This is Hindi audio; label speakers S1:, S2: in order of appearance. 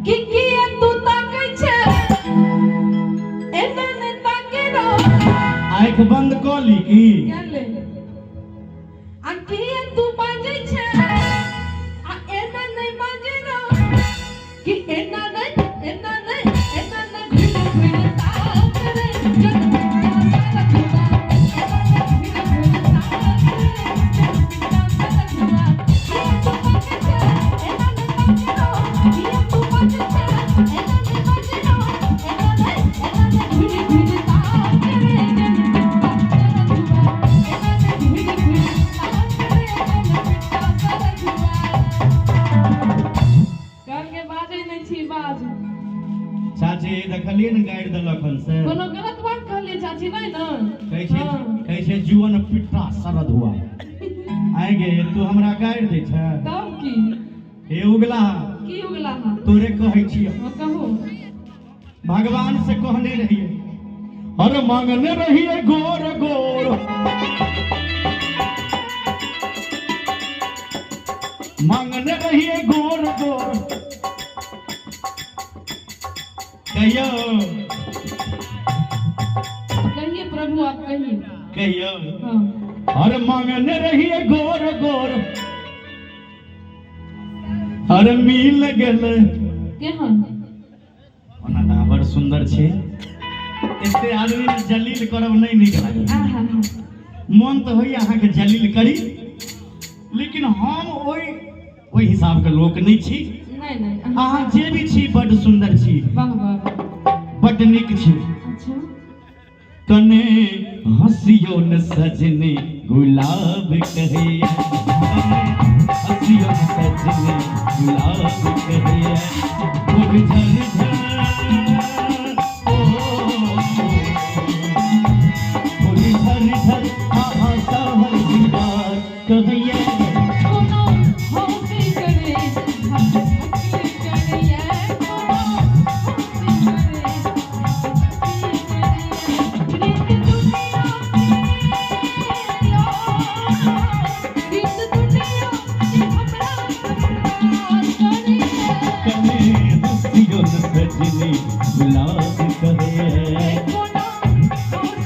S1: कि किए तू ताकै छे एना ने ताके रो
S2: आँख बंद क ली की
S1: गेले आ किए तू बाजै छे आ एना नहीं बाजे रो कि एना नहीं भीड़ भीड़ ताक रे जग सारा खुदा एना नहीं भीड़ भीड़ ताक रे जग सारा खुदा किए तू ताकै छे एना नहीं ताके रो किए तू बाजै छे एना नहीं बाजे रो एना नहीं भीड़ भीड़ ताक रे जग सारा खुदा एना नहीं भीड़ भीड़ ताक रे जग सारा खुदा करके बाजै नहीं छी बाज
S2: चाची देखलिए न गाड़ि देलक हन से
S1: कोनो गलत बात कहलिए चाची नहीं न
S2: कहै छै जीवन पिट्टा सरद हुआ आइ गे तू हमरा गाड़ि दै छै
S1: तब की
S2: हे उगला
S1: की उगला हा
S2: तोरे कहै छियै
S1: कहो
S2: भगवान से कहने रहिए और मांगने रहिए गोर गोर मांगने रहिए गोर गोर कहियो
S1: कहिए प्रभु आप कहिए
S2: कहियो
S1: हाँ
S2: और मांगने रहिए गोर गोर और मिल गेल
S1: केहन
S2: ओना तऽ बड़ सुंदर छै एते आदमी जलील करब नहीं नीक लागल
S1: आहा
S2: मन तो होइए अहाँके जलील करी लेकिन हम ओहि हिसाब के लोक नहीं छी
S1: नहीं नहीं
S2: अहाँ जे भी छी बड़ सुंदर छी
S1: वाह वाह
S2: बड़ नीक छी
S1: अच्छा
S2: कने हंसियो न सजने गुलाब कहिया हंसियो न सजने गुलाब कहिया फूल झर झर ओ फूल झर झर आहा